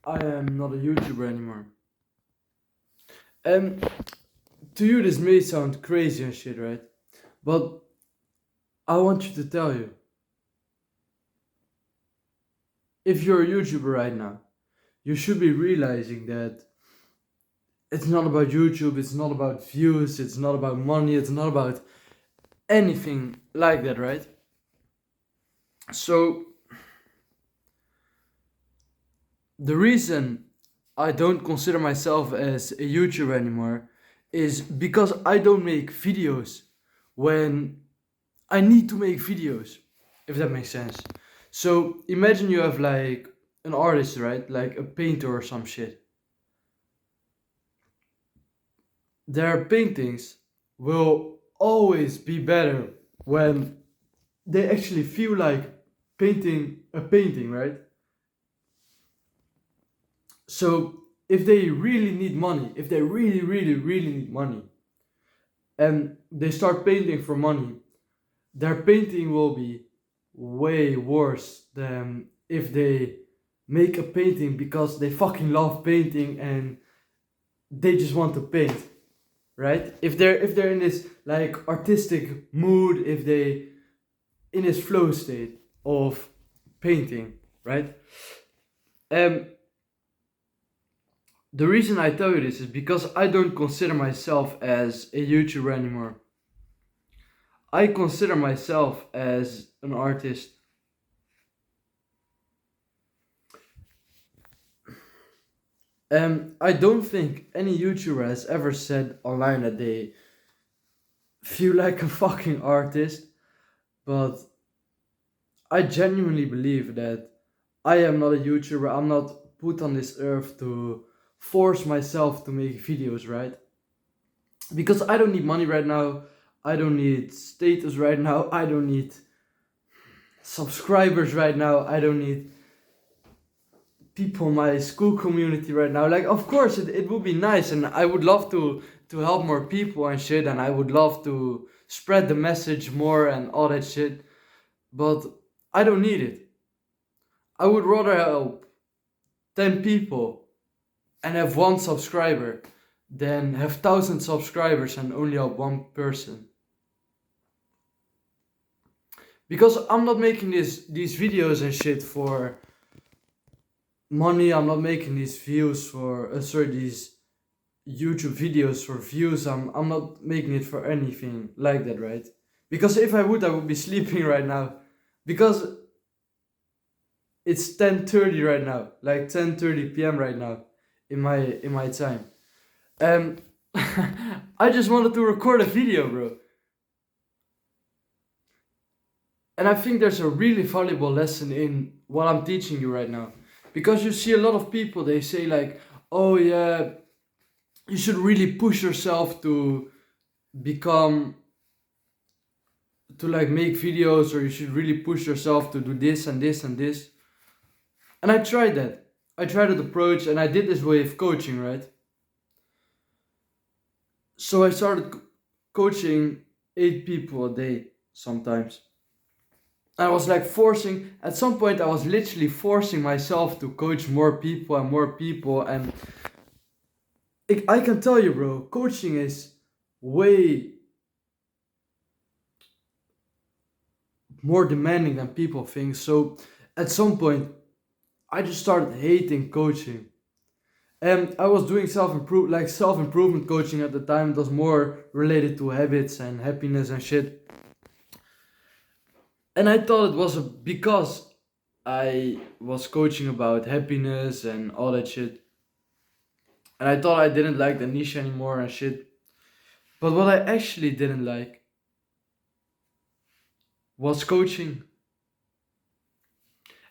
I am not a YouTuber anymore. And to you, this may sound crazy and shit, right? But I want you to tell you, if you're a YouTuber right now, you should be realizing that it's not about YouTube, it's not about views, it's not about money, it's not about anything like that, right? So, the reason I don't consider myself as a YouTuber anymore is because I don't make videos when I need to make videos, if that makes sense. So imagine you have like an artist, right? Like a painter or some shit. Their paintings will always be better when they actually feel like painting a painting, right? So if they really need money, if they really need money, and they start painting for money, their painting will be way worse than if they make a painting because they fucking love painting and they just want to paint, right? If they're in this like artistic mood, if they in this flow state of painting, right? Um the reason I tell you this is because I don't consider myself as a YouTuber anymore. I consider myself as an artist. I don't think any YouTuber has ever said online that they feel like a fucking artist, but I genuinely believe that I am not a YouTuber. I'm not put on this earth to force myself to make videos, right? Because I don't need money right now. I don't need status right now. I don't need subscribers right now. I don't need people in my school community right now. Like, of course, it would be nice, and I would love to help more people and shit, and I would love to spread the message more and all that shit. But I don't need it. I would rather help 10 people and have one subscriber than have 1,000 subscribers and only help one person. Because I'm not making these videos and shit for money. I'm not making these views for these YouTube videos for views. I'm not making it for anything like that, right? Because if I would be sleeping right now. Because it's 10:30 right now, like 10:30 p.m. right now in my time. Um I just wanted to record a video, bro. And I think there's a really valuable lesson in what I'm teaching you right now. Because you see a lot of people, they say like, "Oh yeah, you should really push yourself to become to like make videos, or you should really push yourself to do this and this and this." And I tried that. I tried that approach, and I did this with coaching, right? So I started coaching 8 people a day sometimes. I was like forcing, at some point, I was literally forcing myself to coach more people and more people. And I can tell you, bro, coaching is way more demanding than people think. So at some point, I just started hating coaching. And I was doing self improvement coaching at the time. It was more related to habits and happiness and shit. And I thought it was because I was coaching about happiness and all that shit. And I thought I didn't like the niche anymore and shit. But what I actually didn't like was coaching.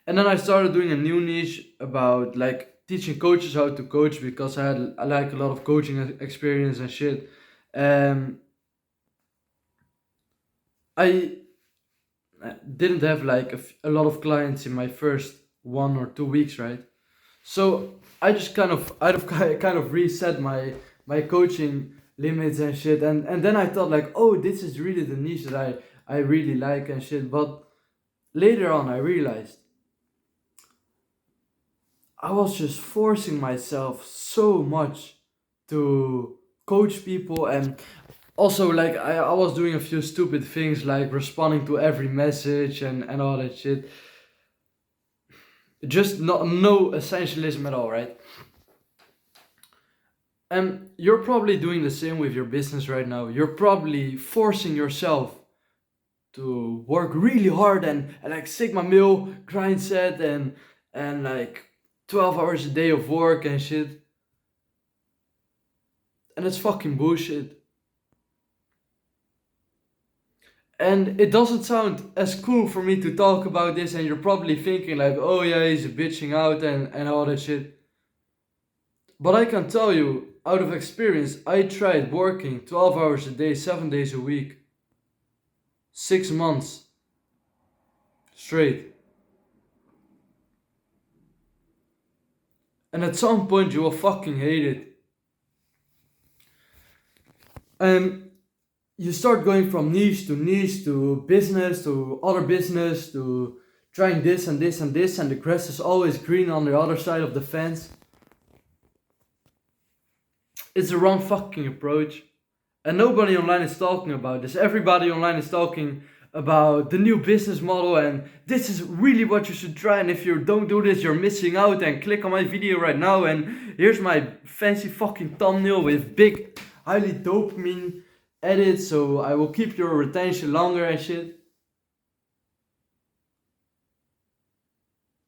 And then I started doing a new niche about like teaching coaches how to coach because I like a lot of coaching experience and shit. Um, I didn't have like a lot of clients in my first 1 or 2 weeks, right? So I just kind of reset my coaching limits and shit, and then I thought like, oh, this is really the niche that I really like and shit. But later on, I realized I was just forcing myself so much to coach people, and also like I was doing a few stupid things like responding to every message and all that shit. Just no essentialism at all, right? And you're probably doing the same with your business right now. You're probably forcing yourself to work really hard and like Sigma Mill, grind set and like 12 hours a day of work and shit. And it's fucking bullshit. And it doesn't sound as cool for me to talk about this, and you're probably thinking like, oh yeah, he's bitching out and all that shit. But I can tell you, out of experience, I tried working 12 hours a day, 7 days a week, 6 months straight. And at some point you will fucking hate it. And you start going from niche to business to other business to trying this and this and this, and the grass is always green on the other side of the fence. It's the wrong fucking approach. And nobody online is talking about this. Everybody online is talking about the new business model, and this is really what you should try, and if you don't do this you're missing out, and click on my video right now, and here's my fancy fucking thumbnail with big highly dopamine edits so I will keep your retention longer and shit.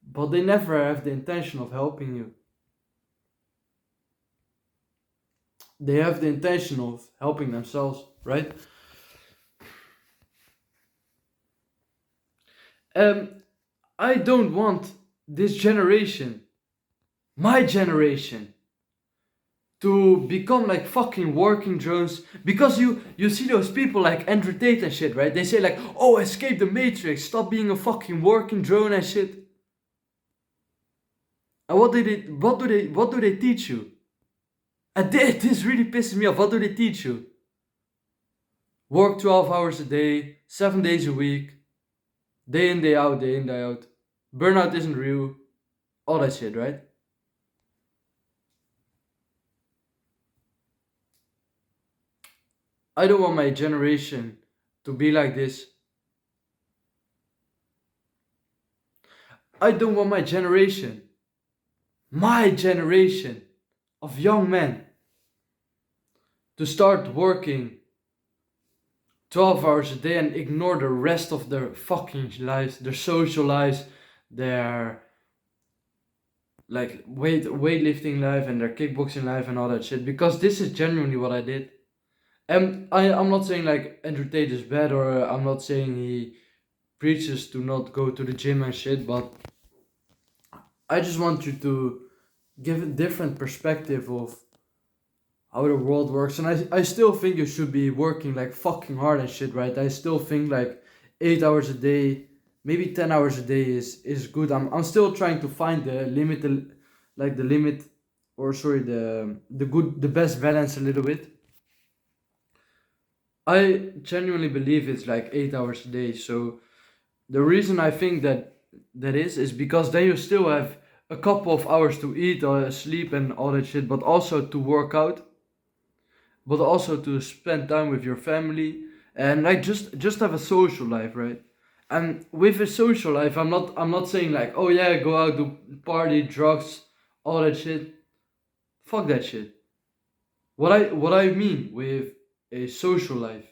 But they never have the intention of helping you. They have the intention of helping themselves, right? I don't want this generation, my generation, to become like fucking working drones, because you see those people like Andrew Tate and shit, right? They say like, oh, escape the matrix, stop being a fucking working drone and shit. And what do they teach you? And this really pisses me off. What do they teach you? Work 12 hours a day, 7 days a week, day in, day out, day in, day out. Burnout isn't real. All that shit, right? I don't want my generation to be like this. I don't want my generation of young men to start working 12 hours a day and ignore the rest of their fucking lives, their social lives, their like weightlifting life and their kickboxing life and all that shit, because this is genuinely what I did. And I'm not saying like Andrew Tate is bad, or I'm not saying he preaches to not go to the gym and shit, but I just want you to give a different perspective of how the world works. And I still think you should be working like fucking hard and shit, right? I still think like 8 hours a day, maybe 10 hours a day is good. I'm still trying to find the limit, like the limit, or sorry, the best balance a little bit. I genuinely believe it's like 8 hours a day. So the reason I think that is because then you still have a couple of hours to eat or sleep and all that shit, but also to work out, but also to spend time with your family, and like just have a social life, right? And with a social life, I'm not saying like, oh yeah, go out, do party, drugs, all that shit. Fuck that shit. What I mean with a social life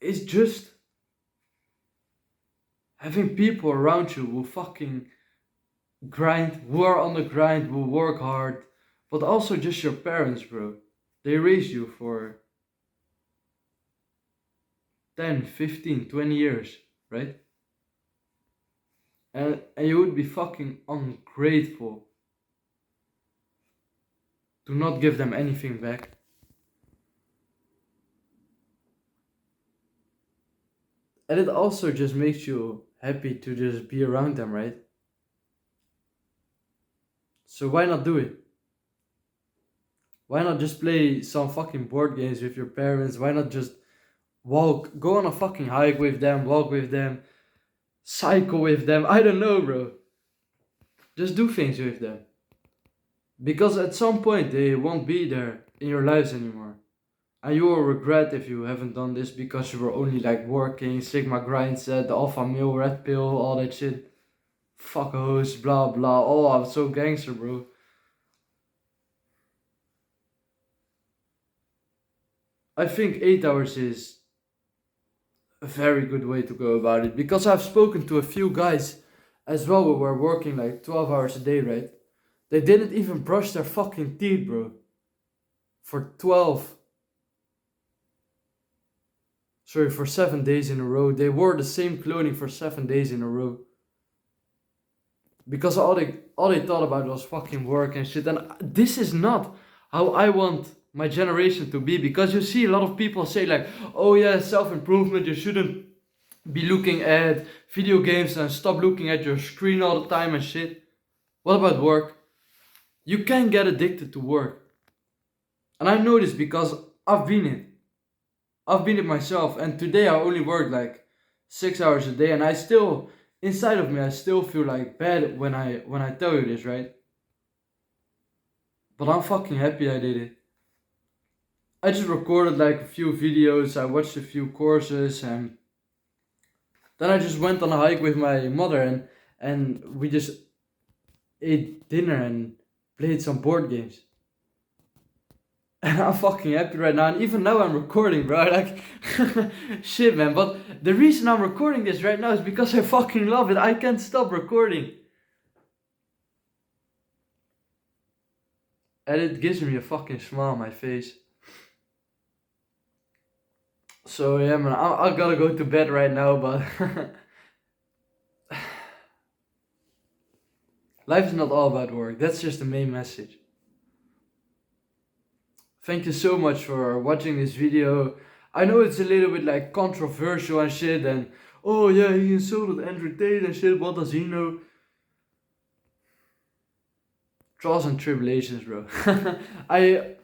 is just having people around you who fucking grind, who are on the grind, who work hard, but also just your parents, bro. They raised you for 10, 15, 20 years, right? And you would be fucking ungrateful to not give them anything back. And it also just makes you happy to just be around them, right? So why not do it? Why not just play some fucking board games with your parents? Why not just go on a fucking hike with them, walk with them, cycle with them? I don't know, bro. Just do things with them. Because at some point they won't be there in your lives anymore. And you will regret if you haven't done this because you were only like working, Sigma grind set, the alpha male, red pill, all that shit. Fuck a host, blah blah. Oh, I'm so gangster, bro. I think 8 hours is a very good way to go about it because I've spoken to a few guys as well who were working like 12 hours a day, right? They didn't even brush their fucking teeth, bro. For 7 days in a row. They wore the same clothing for 7 days in a row. Because all they thought about was fucking work and shit. And this is not how I want my generation to be. Because you see a lot of people say like, oh yeah, self-improvement, you shouldn't be looking at video games and stop looking at your screen all the time and shit. What about work? You can get addicted to work. And I know this because I've been it. I've been it myself. And today I only work like 6 hours a day. And I still, inside of me, I still feel like bad when I tell you this, right? But I'm fucking happy I did it. I just recorded like a few videos. I watched a few courses. And then I just went on a hike with my mother. And we just ate dinner and played some board games. And I'm fucking happy right now. And even now I'm recording, bro. Like, shit, man. But the reason I'm recording this right now is because I fucking love it. I can't stop recording. And it gives me a fucking smile on my face. So, yeah, man. I gotta go to bed right now, but... life is not all about work. That's just the main message. Thank you so much for watching this video. I know it's a little bit like controversial and shit and oh yeah, he insulted Andrew Tate and shit, what does he know? Trials and tribulations, bro. I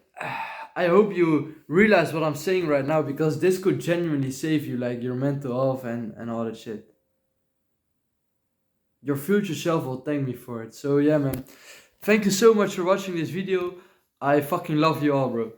hope you realize what I'm saying right now because this could genuinely save you, like your mental health and all that shit. Your future self will thank me for it. So yeah, man. Thank you so much for watching this video. I fucking love you all, bro.